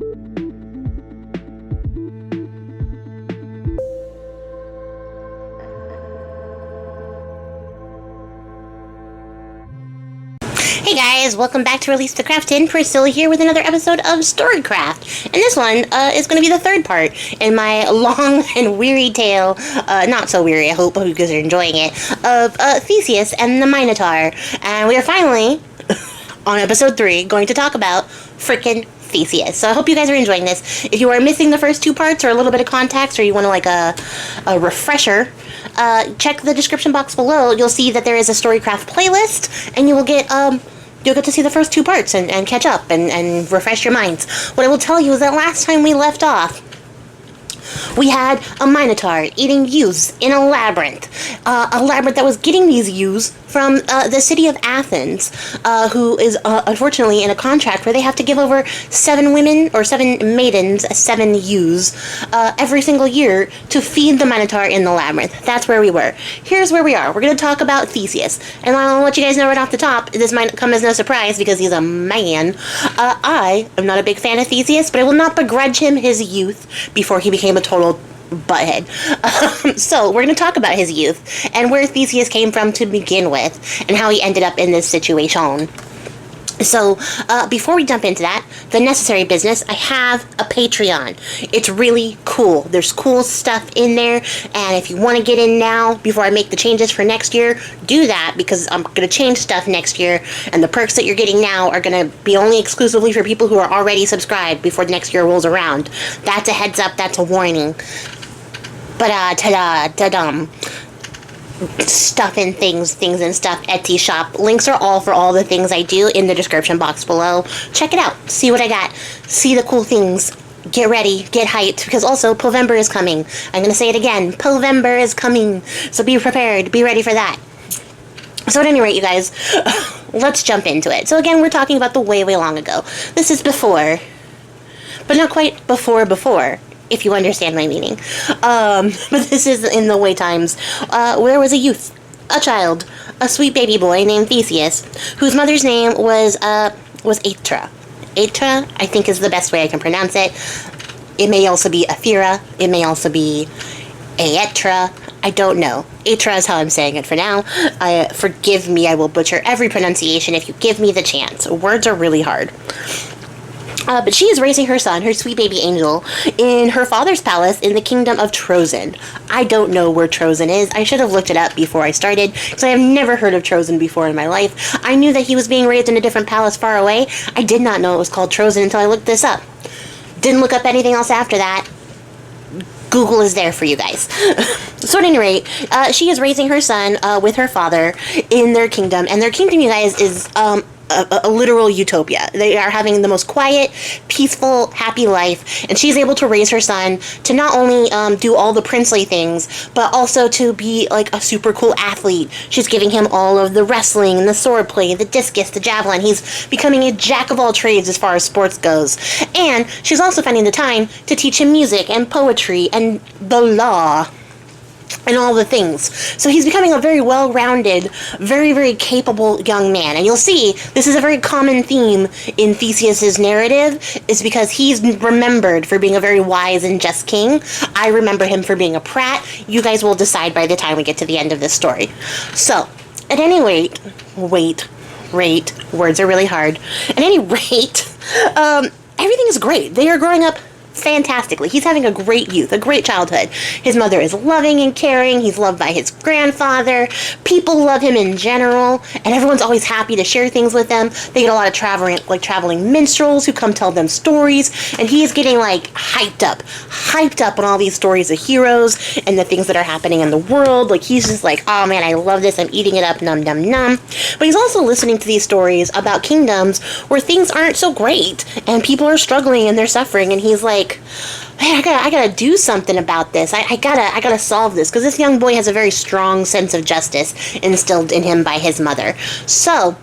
Hey guys, welcome back to Release the Craftin. Priscilla here with another episode of Storycraft. And this one is going to be the third part in my long and weary tale, not so weary, I hope you guys are enjoying it, of Theseus and the Minotaur. And we are finally, on episode 3, going to talk about frickin' Theseus. So I hope you guys are enjoying this. If you are missing the first two parts or a little bit of context, or you want to like a refresher, check the description box below. You'll see that there is a Storycraft playlist, and you'll get to see the first two parts and catch up and refresh your minds. What I will tell you is that last time we left off, we had a Minotaur eating youths in a labyrinth that was getting these youths from the city of Athens, who is unfortunately in a contract where they have to give over 7 women, or 7 maidens, 7 youths, every single year to feed the Minotaur in the labyrinth. That's where we were. Here's where we are. We're going to talk about Theseus. And I'll let you guys know right off the top, this might come as no surprise because he's a man. I am not a big fan of Theseus, but I will not begrudge him his youth before he became a total butthead. So we're going to talk about his youth and where Theseus came from to begin with and how he ended up in this situation. So before we jump into that, the necessary business, I have a Patreon. It's really cool. There's cool stuff in there, and if you want to get in now before I make the changes for next year, do that, because I'm going to change stuff next year, and the perks that you're getting now are going to be only exclusively for people who are already subscribed before the next year rolls around. That's a heads up, that's a warning. But ta-da, stuff and things and stuff, Etsy shop. Links are all for all the things I do in the description box below. Check it out. See what I got. See the cool things. Get ready. Get hyped. Because also, Povember is coming. I'm going to say it again. Povember is coming. So be prepared. Be ready for that. So at any rate, you guys, let's jump into it. So again, we're talking about the way long ago. This is before, but not quite before. If you understand my meaning. But this is in the way times, where there was a youth, a child, a sweet baby boy named Theseus, whose mother's name was Aethra. Aethra, I think, is the best way I can pronounce it. It may also be Aethra. It may also be Aethra. I don't know. Aethra is how I'm saying it for now. Forgive me, I will butcher every pronunciation if you give me the chance. Words are really hard. But she is raising her son, her sweet baby angel, in her father's palace in the kingdom of Trozen. I don't know where Trozen is. I should have looked it up before I started, because I have never heard of Trozen before in my life. I knew that he was being raised in a different palace far away. I did not know it was called Trozen until I looked this up. Didn't look up anything else after that. Google is there for you guys. So at any rate, she is raising her son with her father in their kingdom, and their kingdom, you guys, is a literal utopia. They are having the most quiet, peaceful, happy life, and she's able to raise her son to not only do all the princely things, but also to be like a super cool athlete. She's giving him all of the wrestling and the sword play, the discus, the javelin. He's becoming a jack of all trades as far as sports goes. And she's also finding the time to teach him music and poetry and the law and all the things. So he's becoming a very well-rounded, very, very capable young man. And you'll see, this is a very common theme in Theseus's narrative, is because he's remembered for being a very wise and just king. I remember him for being a prat. You guys will decide by the time we get to the end of this story. So, at any rate, words are really hard. At any rate, everything is great. They are growing up fantastically. He's having a great youth, a great childhood. His mother is loving and caring. He's loved by his grandfather. People love him in general, and everyone's always happy to share things with them. They get a lot of traveling minstrels who come tell them stories, and he is getting hyped up on all these stories of heroes and the things that are happening in the world. He's just like, oh man, I love this. I'm eating it up, num num num. But he's also listening to these stories about kingdoms where things aren't so great and people are struggling and they're suffering, and he's like, man, I gotta do something about this. I gotta solve this, because this young boy has a very strong sense of justice instilled in him by his mother. So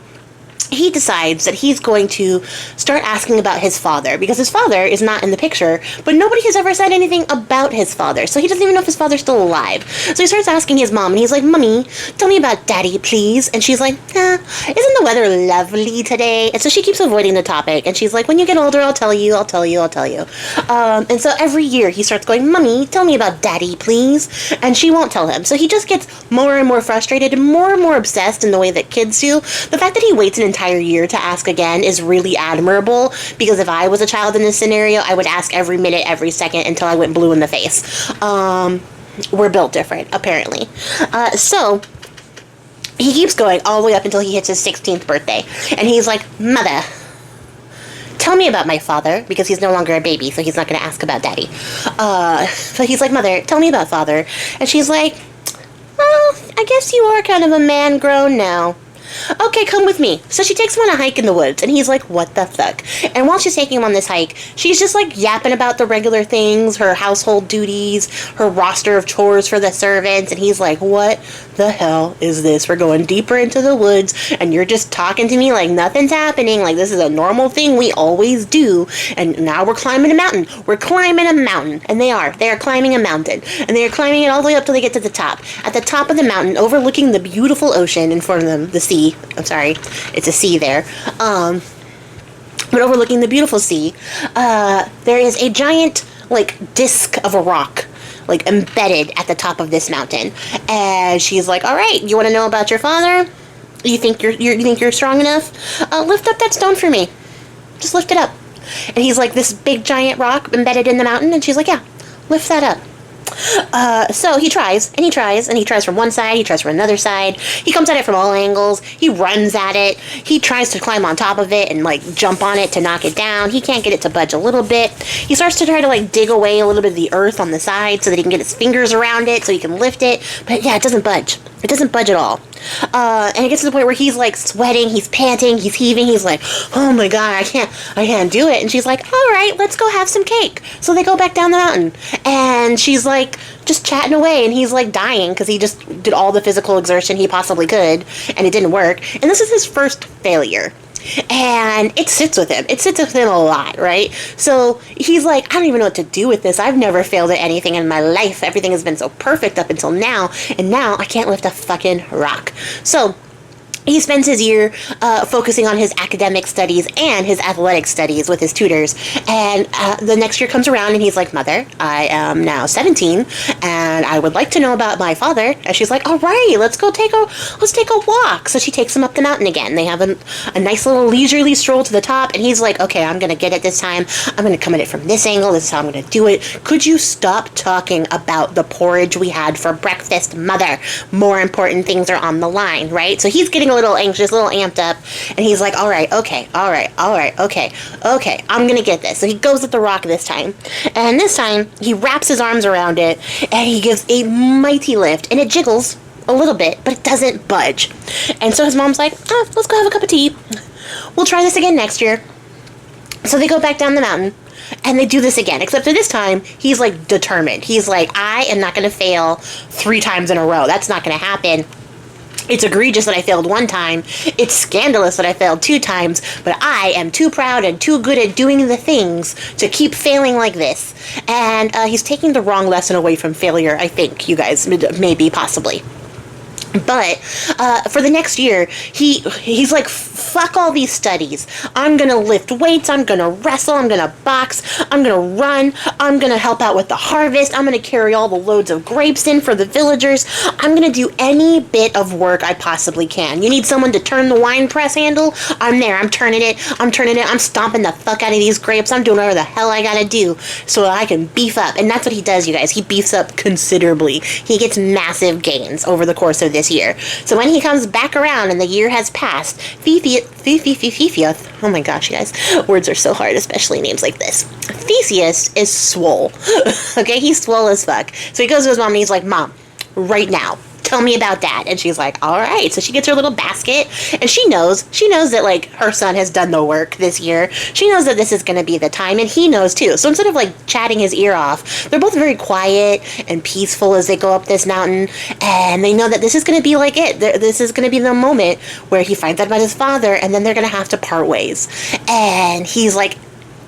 he decides that he's going to start asking about his father, because his father is not in the picture, but nobody has ever said anything about his father, so he doesn't even know if his father's still alive. So he starts asking his mom, and he's like, Mommy, tell me about Daddy, please. And she's like, isn't the weather lovely today? And so she keeps avoiding the topic, and she's like, when you get older, I'll tell you. And so every year he starts going, Mommy, tell me about Daddy, please. And she won't tell him. So he just gets more and more frustrated and more obsessed in the way that kids do. The fact that he waits an entire year to ask again is really admirable, because if I was a child in this scenario, I would ask every minute, every second, until I went blue in the face. We're built different, apparently. So he keeps going all the way up until he hits his 16th birthday, and he's like, Mother, tell me about my father, because he's no longer a baby, so he's not going to ask about Daddy. So he's like, Mother, tell me about father. And she's like, well, I guess you are kind of a man grown now. Okay, come with me. So she takes him on a hike in the woods, and he's like, what the fuck? And while she's taking him on this hike, she's just like yapping about the regular things, her household duties, her roster of chores for the servants, and he's like, what the hell is this? We're going deeper into the woods, and you're just talking to me like nothing's happening, like this is a normal thing we always do, and now we're climbing a mountain. We're climbing a mountain, and they are climbing a mountain, and they are climbing it all the way up till they get to the top. At the top of the mountain, overlooking the beautiful ocean in front of them, the sea. I'm sorry, it's a sea there. But overlooking the beautiful sea, there is a giant, like, disc of a rock, like, embedded at the top of this mountain. And she's like, all right, you want to know about your father? You think you're strong enough? Lift up that stone for me. Just lift it up. And he's like, this big giant rock embedded in the mountain. And she's like, yeah, lift that up. So he tries, and he tries, and he tries from one side, he tries from another side, he comes at it from all angles, he runs at it, he tries to climb on top of it and, like, jump on it to knock it down, he can't get it to budge a little bit, he starts to try to, like, dig away a little bit of the earth on the side so that he can get his fingers around it so he can lift it, but yeah, it doesn't budge. It doesn't budge at all. And it gets to the point where he's, like, sweating, he's panting, he's heaving, he's like, oh my god, I can't do it. And she's like, all right, let's go have some cake. So they go back down the mountain, and she's, like, just chatting away, and he's, like, dying because he just did all the physical exertion he possibly could, and it didn't work. And this is his first failure. And it sits with him. It sits with him a lot, right? So he's like, I don't even know what to do with this. I've never failed at anything in my life. Everything has been so perfect up until now, and now I can't lift a fucking rock. So he spends his year focusing on his academic studies and his athletic studies with his tutors. And the next year comes around, and he's like, Mother, I am now 17, and I would like to know about my father. And she's like, all right, let's take a walk. So she takes him up the mountain again. They have a nice little leisurely stroll to the top, and he's like, okay, I'm going to get it this time. I'm going to come at it from this angle. This is how I'm going to do it. Could you stop talking about the porridge we had for breakfast, Mother? More important things are on the line, right? So he's getting a little anxious, a little amped up, and he's like, all right, okay, I'm gonna get this. So he goes at the rock this time, and this time he wraps his arms around it, and he gives a mighty lift, and it jiggles a little bit, but it doesn't budge. And so his mom's like, let's go have a cup of tea. We'll try this again next year. So they go back down the mountain, and they do this again, except for this time, he's, like, determined. He's like, I am not going to fail 3 times in a row. That's not going to happen. It's egregious that I failed 1 time. It's scandalous that I failed 2 times, but I am too proud and too good at doing the things to keep failing like this. And he's taking the wrong lesson away from failure, I think, you guys, maybe, possibly. But for the next year, he's like, fuck all these studies. I'm going to lift weights. I'm going to wrestle. I'm going to box. I'm going to run. I'm going to help out with the harvest. I'm going to carry all the loads of grapes in for the villagers. I'm going to do any bit of work I possibly can. You need someone to turn the wine press handle? I'm there. I'm turning it. I'm stomping the fuck out of these grapes. I'm doing whatever the hell I got to do so I can beef up. And that's what he does, you guys. He beefs up considerably. He gets massive gains over the course of this year. So when he comes back around and the year has passed, Theseus, oh my gosh, you guys, words are so hard, especially names like this. Theseus is swole. Okay, he's swole as fuck. So he goes to his mom and he's like, Mom, right now, Tell me about that. And she's like, all right. So she gets her little basket, and she knows that, like, her son has done the work this year. She knows that this is going to be the time, and he knows too. So instead of, like, chatting his ear off, they're both very quiet and peaceful as they go up this mountain, and they know that this is going to be, like, it. This is going to be the moment where he finds out about his father, and then they're going to have to part ways. And he's, like,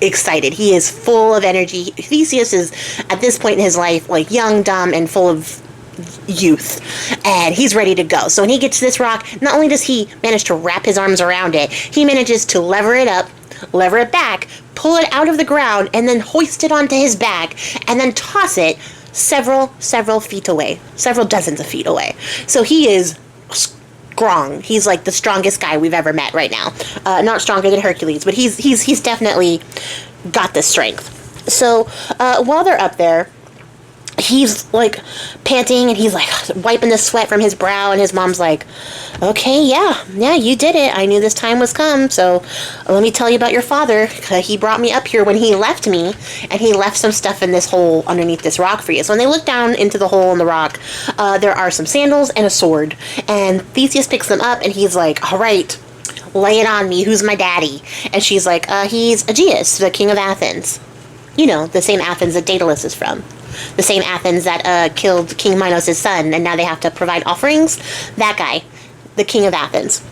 excited. He is full of energy. Theseus is, at this point in his life, like, young, dumb, and full of youth, and he's ready to go. So when he gets to this rock, not only does he manage to wrap his arms around it, he manages to lever it up, lever it back, pull it out of the ground, and then hoist it onto his back, and then toss it several feet away, several dozens of feet away. So he is strong. He's like the strongest guy we've ever met right now. Not stronger than Hercules, but he's definitely got the strength. So while they're up there, he's, like, panting, and he's, like, wiping the sweat from his brow, and his mom's like, okay, yeah, you did it. I knew this time was come, so let me tell you about your father. He brought me up here when he left me, and he left some stuff in this hole underneath this rock for you. So when they look down into the hole in the rock, there are some sandals and a sword, and Theseus picks them up, and he's like, all right, lay it on me. Who's my daddy? And she's like, he's Aegeus, the king of Athens. You know, the same Athens that Daedalus is from. The same Athens that killed King Minos' son, and now they have to provide offerings. That guy, the king of Athens.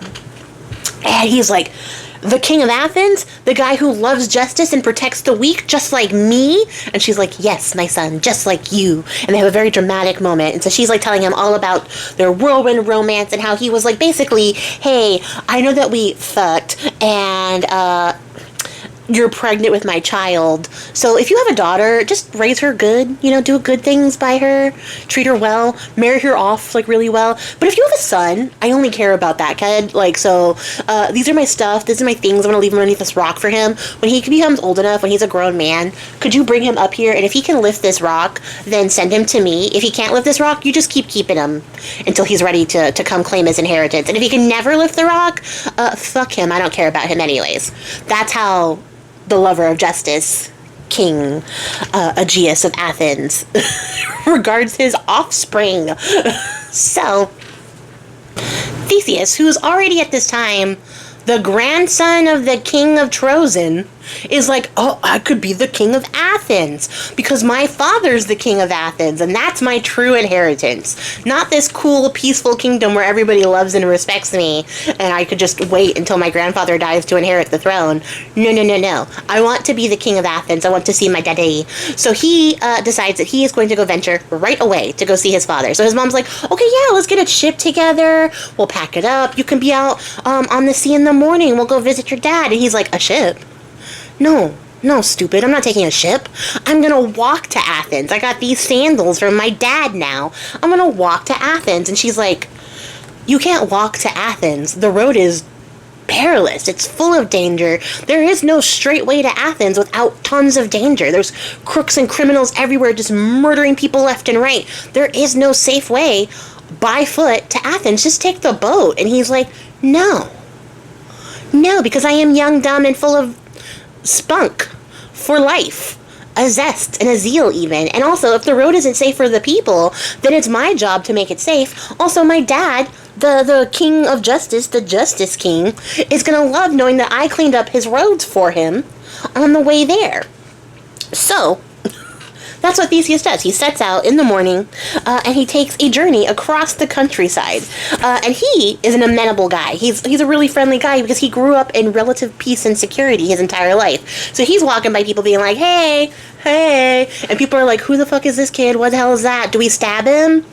And he's like, the king of Athens? The guy who loves justice and protects the weak, just like me? And she's like, yes, my son, just like you. And they have a very dramatic moment. And so she's, like, telling him all about their whirlwind romance and how he was like, basically, hey, I know that we fucked, and you're pregnant with my child. So if you have a daughter, just raise her good, you know, do good things by her, treat her well, marry her off, like, really well. But if you have a son, I only care about that kid. Like, so, these are my stuff, these are my things, I'm gonna leave them underneath this rock for him. When he becomes old enough, when he's a grown man, could you bring him up here? And if he can lift this rock, then send him to me. If he can't lift this rock, you just keep keeping him until he's ready to come claim his inheritance. And if he can never lift the rock, fuck him, I don't care about him anyways. That's how the lover of justice, King Aegeus of Athens, regards his offspring. So, Theseus, who's already at this time the grandson of the king of Trojan, is like, oh, I could be the king of Athens because my father's the king of Athens, and that's my true inheritance. Not this cool, peaceful kingdom where everybody loves and respects me, and I could just wait until my grandfather dies to inherit the throne. No. I want to be the king of Athens. I want to see my daddy. So he decides that he is going to go venture right away to go see his father. So his mom's like, okay, yeah, let's get a ship together. We'll pack it up. You can be out on the sea in the morning. We'll go visit your dad. And he's like, a ship? No, stupid. I'm not taking a ship. I'm gonna walk to Athens. I got these sandals from my dad now. I'm gonna walk to Athens. And she's like, you can't walk to Athens. The road is perilous. It's full of danger. There is no straight way to Athens without tons of danger. There's crooks and criminals everywhere just murdering people left and right. There is no safe way by foot to Athens. Just take the boat. And he's like, no, because I am young, dumb, and full of spunk for life, a zest and a zeal even. And also, if the road isn't safe for the people, then it's my job to make it safe. Also, my dad, the king of justice, the justice king, is gonna love knowing that I cleaned up his roads for him on the way there. So that's what Theseus does. He sets out in the morning, and he takes a journey across the countryside. And he is an amenable guy. He's a really friendly guy because he grew up in relative peace and security his entire life. So he's walking by people being like, hey, and people are like, who the fuck is this kid? What the hell is that? Do we stab him?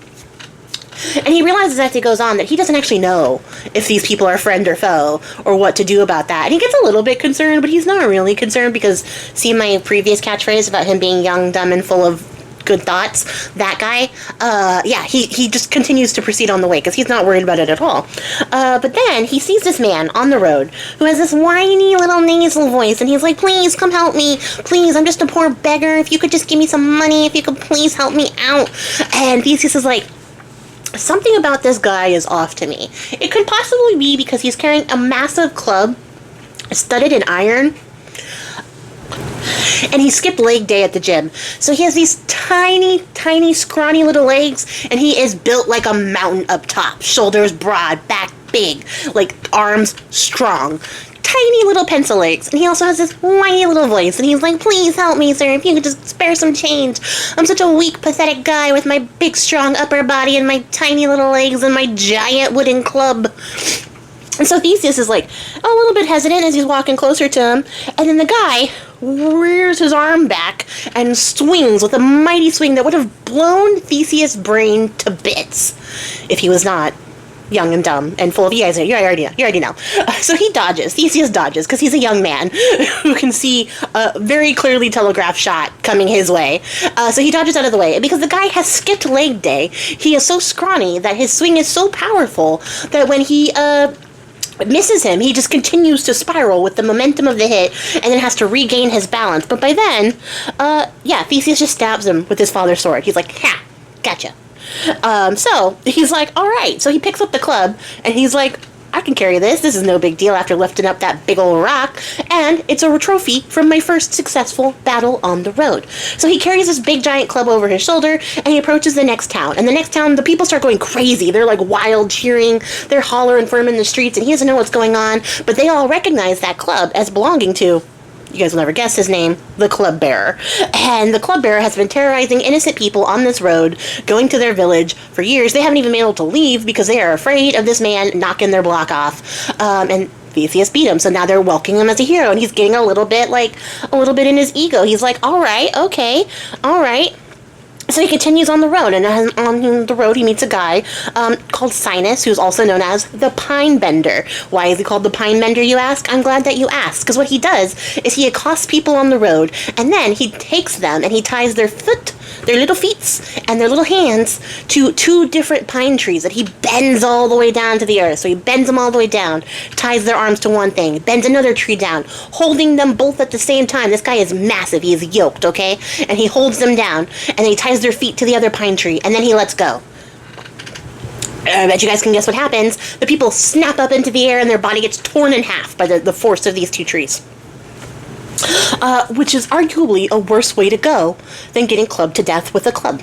And he realizes as he goes on that he doesn't actually know if these people are friend or foe or what to do about that. And he gets a little bit concerned, but he's not really concerned because, see my previous catchphrase about him being young, dumb, and full of good thoughts? That guy, he just continues to proceed on the way because he's not worried about it at all. But then he sees this man on the road who has this whiny little nasal voice, and he's like, please come help me. Please, I'm just a poor beggar. If you could just give me some money, if you could please help me out. And Theseus is like, something about this guy is off to me. It could possibly be because he's carrying a massive club studded in iron. And he skipped leg day at the gym. So he has these tiny, tiny, scrawny little legs, and he is built like a mountain up top. Shoulders broad, back big, like arms strong. Tiny little pencil legs. And he also has this whiny little voice, and he's like, please help me, sir, if you could just spare some change. I'm such a weak, pathetic guy with my big, strong upper body and my tiny little legs and my giant wooden club. And so Theseus is like a little bit hesitant as he's walking closer to him, and then the guy rears his arm back and swings with a mighty swing that would have blown Theseus' brain to bits if he was not young and dumb and full of, you already know. So he dodges. Theseus dodges because he's a young man who can see a very clearly telegraphed shot coming his way. So he dodges out of the way. And because the guy has skipped leg day, he is so scrawny that his swing is so powerful that when he misses him, he just continues to spiral with the momentum of the hit and then has to regain his balance. But by then, Theseus just stabs him with his father's sword. He's like, ha, gotcha. So he's like, all right. So he picks up the club and he's like, I can carry this. This is no big deal after lifting up that big old rock. And it's a trophy from my first successful battle on the road. So he carries this big giant club over his shoulder and he approaches the next town. And the next town, the people start going crazy. They're like wild cheering. They're hollering for him in the streets and he doesn't know what's going on. But they all recognize that club as belonging to, you guys will never guess his name, the club bearer. And the club bearer has been terrorizing innocent people on this road, going to their village for years. They haven't even been able to leave because they are afraid of this man knocking their block off. And Theseus beat him, so now they're welcoming him as a hero, and he's getting a little bit in his ego. He's like, all right, okay, all right. So he continues on the road, and on the road he meets a guy called Sinus, who's also known as the Pine Bender. Why is he called the Pine Bender, you ask? I'm glad that you asked, because what he does is he accosts people on the road, and then he takes them and he ties their little feet and their little hands to two different pine trees that he bends all the way down to the earth. So he bends them all the way down, ties their arms to one thing, bends another tree down, holding them both at the same time. This guy is massive. He is yoked, okay? And he holds them down, and then he ties their feet to the other pine tree, and then he lets go. I bet you guys can guess what happens. The people snap up into the air, and their body gets torn in half by the force of these two trees. Which is arguably a worse way to go than getting clubbed to death with a club.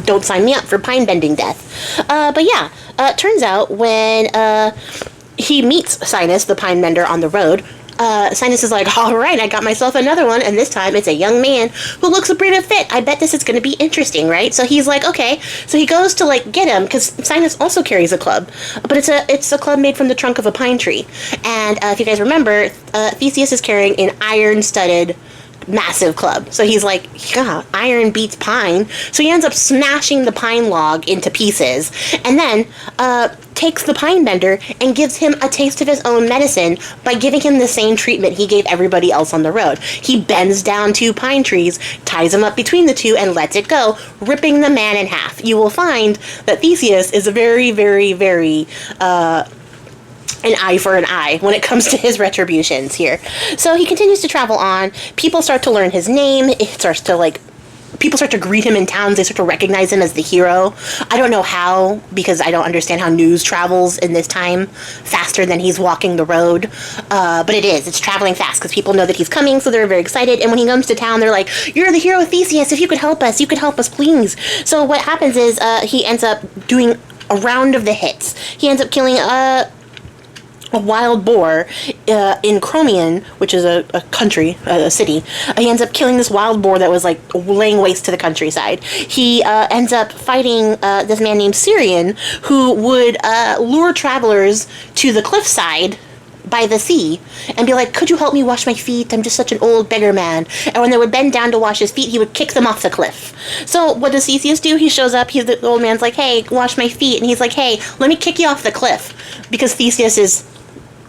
Don't sign me up for pine bending death. But yeah, turns out when he meets Sinus, the pine bender, on the road, Sinus is like, all right, I got myself another one, and this time it's a young man who looks a pretty fit. I bet this is going to be interesting, right? So he's like, okay. So he goes to get him, because Sinus also carries a club, but it's a club made from the trunk of a pine tree. And if you guys remember, Theseus is carrying an iron-studded massive club. So he's like, yeah, iron beats pine. So he ends up smashing the pine log into pieces, and then takes the pine bender and gives him a taste of his own medicine by giving him the same treatment he gave everybody else on the road. He bends down two pine trees, ties them up between the two, and lets it go, ripping the man in half. You will find that Theseus is a very, very, very an eye for an eye when it comes to his retributions here. So he continues to travel on. People start to learn his name. It starts to people start to greet him in towns. They start to recognize him as the hero. I don't know how, because I don't understand how news travels in this time faster than he's walking the road. But it is. It's traveling fast because people know that he's coming, so they're very excited. And when he comes to town, they're like, you're the hero Theseus. If you could help us, please. So what happens is he ends up doing a round of the hits. He ends up killing a wild boar in Chromion, which is a country, a city. He ends up killing this wild boar that was laying waste to the countryside. He ends up fighting this man named Syrian, who would lure travelers to the cliffside by the sea and be like, could you help me wash my feet? I'm just such an old beggar man. And when they would bend down to wash his feet, he would kick them off the cliff. So what does Theseus do? He shows up, the old man's like, hey, wash my feet. And he's like, hey, let me kick you off the cliff. Because Theseus is,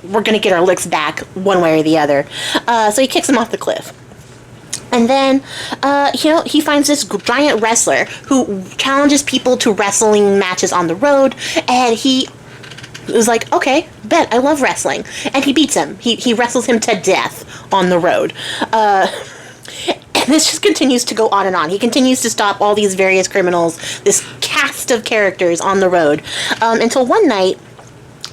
we're going to get our licks back one way or the other. So he kicks him off the cliff. And then, he finds this giant wrestler who challenges people to wrestling matches on the road. And he was like, okay, bet, I love wrestling. And he beats him. He wrestles him to death on the road. And this just continues to go on and on. He continues to stop all these various criminals, this cast of characters on the road, until one night,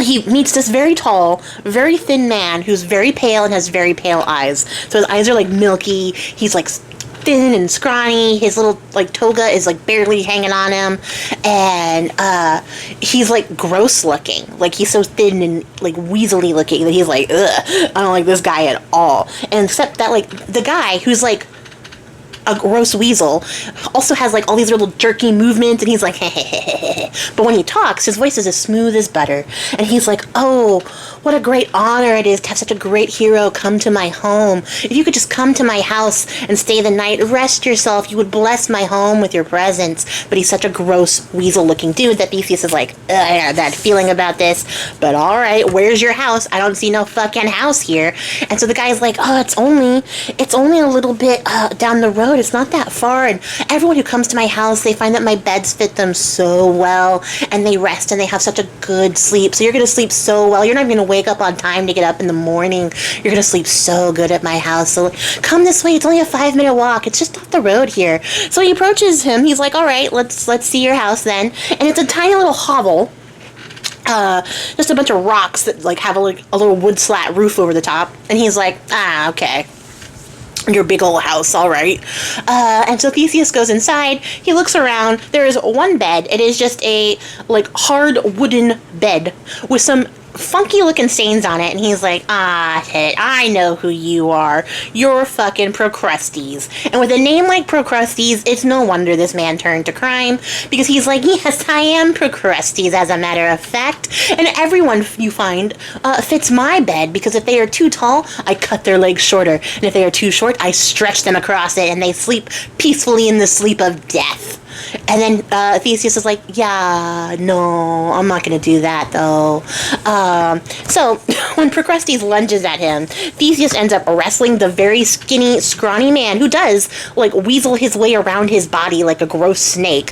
he meets this very tall, very thin man who's very pale and has very pale eyes. So his eyes are like milky. He's like thin and scrawny. His little like toga is like barely hanging on him, and he's like gross looking. Like he's so thin and like weaselly looking that he's like, ugh, I don't like this guy at all. And except that like the guy who's like a gross weasel also has like all these little jerky movements, and he's like but when he talks, his voice is as smooth as butter, and he's like, oh, what a great honor it is to have such a great hero come to my home. If you could just come to my house and stay the night, rest yourself, you would bless my home with your presence. But he's such a gross weasel looking dude that Theseus is like, I have that feeling about this, but alright, where's your house? I don't see no fucking house here. And so the guy's like, oh, it's only a little bit down the road. It's not that far, and everyone who comes to my house, they find that my beds fit them so well, and they rest and they have such a good sleep. So you're gonna sleep so well. You're not even gonna wake up on time to get up in the morning. You're gonna sleep so good at my house. So come this way. It's only a 5-minute walk. It's just off the road here. So he approaches him. He's like, all right, let's see your house then. And it's a tiny little hovel. Just a bunch of rocks that like have a little wood slat roof over the top. And he's like, okay. Your big old house, all right. And so Theseus goes inside. He looks around. There is one bed. It is just a like hard wooden bed with some funky looking stains on it, and he's like, I know who you are. You're fucking Procrustes. And with a name like Procrustes, it's no wonder this man turned to crime, because he's like, yes, I am Procrustes, as a matter of fact, and everyone you find fits my bed, because if they are too tall, I cut their legs shorter, and if they are too short, I stretch them across it, and they sleep peacefully in the sleep of death. And then Theseus is like, yeah, no, I'm not going to do that, though. So when Procrustes lunges at him, Theseus ends up wrestling the very skinny, scrawny man who does, like, weasel his way around his body like a gross snake.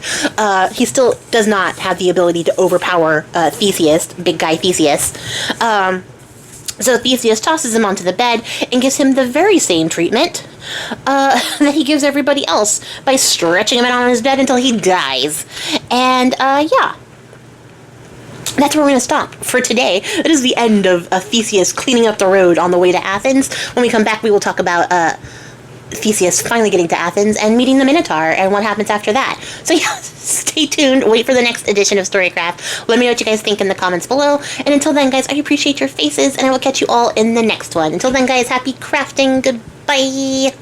He still does not have the ability to overpower Theseus, big guy Theseus. So Theseus tosses him onto the bed and gives him the very same treatment that he gives everybody else by stretching him out on his bed until he dies. And, yeah. That's where we're going to stop for today. That is the end of Theseus cleaning up the road on the way to Athens. When we come back, we will talk about Theseus finally getting to Athens and meeting the Minotaur and what happens after that. So yeah, stay tuned. Wait for the next edition of Storycraft. Let me know what you guys think in the comments below. And until then, guys, I appreciate your faces, and I will catch you all in the next one. Until then, guys, happy crafting. Goodbye.